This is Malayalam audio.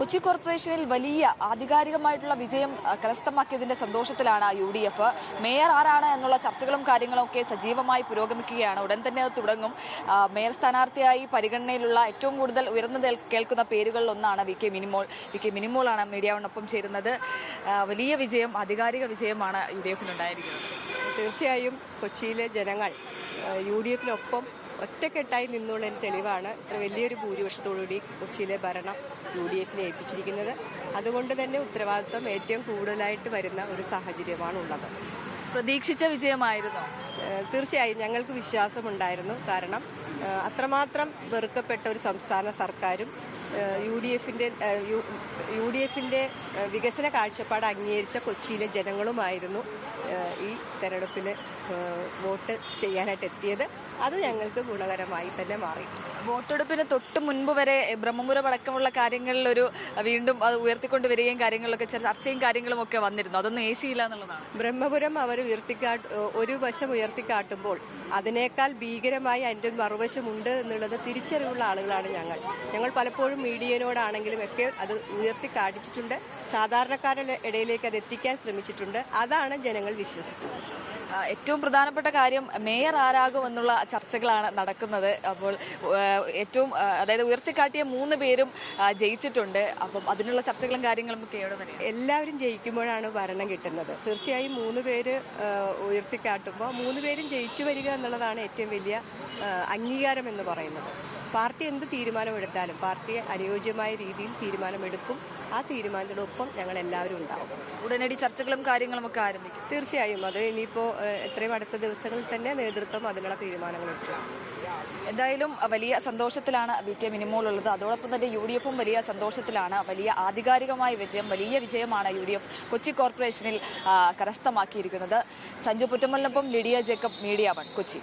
കൊച്ചി കോർപ്പറേഷനിൽ വലിയ ആധികാരികമായിട്ടുള്ള വിജയം കരസ്ഥമാക്കിയതിന്റെ സന്തോഷത്തിലാണ് UDF. മേയർ ആരാണ് എന്നുള്ള ചർച്ചകളും കാര്യങ്ങളും ഒക്കെ സജീവമായി പുരോഗമിക്കുകയാണ്. ഉടൻ തന്നെ അത് തുടങ്ങും. മേയർ സ്ഥാനാർത്ഥിയായി പരിഗണനയിലുള്ള ഏറ്റവും കൂടുതൽ ഉയർന്നു കേൾക്കുന്ന പേരുകളിൽ ഒന്നാണ് VK മിനിമോൾ. VK മിനിമോളാണ് മീഡിയ വണ്ണൊപ്പം ചേരുന്നത്. വലിയ വിജയം, ആധികാരിക വിജയമാണ് UDFിനുണ്ടായിരിക്കുന്നത്. തീർച്ചയായും കൊച്ചിയിലെ ജനങ്ങൾ UDFിനൊപ്പം ഒറ്റക്കെട്ടായി നിന്നുള്ളതിന് തെളിവാണ് ഇത്ര വലിയൊരു ഭൂരിപക്ഷത്തോടുകൂടി കൊച്ചിയിലെ ഭരണം UDFിനെ ഏൽപ്പിച്ചിരിക്കുന്നത്. അതുകൊണ്ട് തന്നെ ഉത്തരവാദിത്വം ഏറ്റവും കൂടുതലായിട്ട് വരുന്ന ഒരു സാഹചര്യമാണ് ഉള്ളത്. പ്രതീക്ഷിച്ച വിജയമായിരുന്നു. തീർച്ചയായും ഞങ്ങൾക്ക് വിശ്വാസമുണ്ടായിരുന്നു. കാരണം അത്രമാത്രം വെറുക്കപ്പെട്ട ഒരു സംസ്ഥാന സർക്കാരും UDFിന്റെ വികസന കാഴ്ചപ്പാട് അംഗീകരിച്ച കൊച്ചിയിലെ ജനങ്ങളുമായിരുന്നു ഈ തെരഞ്ഞെടുപ്പിന് വോട്ട് ചെയ്യാനായിട്ട് എത്തിയത്. അത് ഞങ്ങൾക്ക് ഗുണകരമായി തന്നെ മാറി. വോട്ടെടുപ്പിന് തൊട്ട് മുൻപ് വരെ ബ്രഹ്മപുരം അടക്കമുള്ള കാര്യങ്ങളിൽ വീണ്ടും അത് ഉയർത്തിക്കൊണ്ടുവരികയും കാര്യങ്ങളിലൊക്കെ ചർച്ചയും കാര്യങ്ങളും ഒക്കെ വന്നിരുന്നു. അതൊന്നും ഏശിയില്ല എന്നുള്ളതാണ്. ബ്രഹ്മപുരം അവർ ഒരു വശം ഉയർത്തിക്കാട്ടുമ്പോൾ അതിനേക്കാൾ ഭീകരമായി അതിൻ്റെ മറുവശമുണ്ട് എന്നുള്ളത് തിരിച്ചറിവുള്ള ആളുകളാണ് ഞങ്ങൾ പലപ്പോഴും മീഡിയനോടാണെങ്കിലും ഒക്കെ അത് ഉയർത്തിക്കാട്ടിച്ചിട്ടുണ്ട്. സാധാരണക്കാരുടെ ഇടയിലേക്ക് അത് എത്തിക്കാൻ ശ്രമിച്ചിട്ടുണ്ട്. അതാണ് ജനങ്ങൾ വിശ്വസിച്ചത്. ഏറ്റവും പ്രധാനപ്പെട്ട കാര്യം മേയർ ആരാകും എന്നുള്ള ചർച്ചകളാണ് നടക്കുന്നത്. അപ്പോൾ ഏറ്റവും അതായത് ഉയർത്തിക്കാട്ടിയ 3 പേരും ജയിച്ചിട്ടുണ്ട്. അപ്പം അതിനുള്ള ചർച്ചകളും കാര്യങ്ങളും ഒക്കെ എവിടെ വരെ എല്ലാവരും ജയിക്കുമ്പോഴാണ് ഭരണം കിട്ടുന്നത്. തീർച്ചയായും 3 പേര് ഉയർത്തിക്കാട്ടുമ്പോൾ 3 പേരും ജയിച്ചു വരിക എന്നുള്ളതാണ് ഏറ്റവും വലിയ അംഗീകാരം എന്ന് പറയുന്നത്. പാർട്ടി എന്ത് തീരുമാനമെടുത്താലും പാർട്ടി അനുയോജ്യമായ രീതിയിൽ തീരുമാനമെടുക്കും. ആ തീരുമാനത്തോടൊപ്പം ഞങ്ങൾ എല്ലാവരും ഉണ്ടാവും. ഉടനടി ചർച്ചകളും കാര്യങ്ങളും ഒക്കെ ആരംഭിക്കും. തീർച്ചയായും അത് ഇനിയിപ്പോൾ എത്രയും അടുത്ത ദിവസങ്ങളിൽ തന്നെ നേതൃത്വം അതിനുള്ള തീരുമാനങ്ങൾ എടുക്കും. എന്തായാലും വലിയ സന്തോഷത്തിലാണ് VK മിനിമോൾ ഉള്ളത്. അതോടൊപ്പം തന്നെ UDFും വലിയ സന്തോഷത്തിലാണ്. വലിയ ആധികാരികമായ വിജയം, വലിയ വിജയമാണ് UDF കൊച്ചി കോർപ്പറേഷനിൽ കരസ്ഥമാക്കിയിരിക്കുന്നത്. സഞ്ജു പുറ്റമലിനൊപ്പം ലിഡിയ ജേക്കബ്, മീഡിയ വൺ, കൊച്ചി.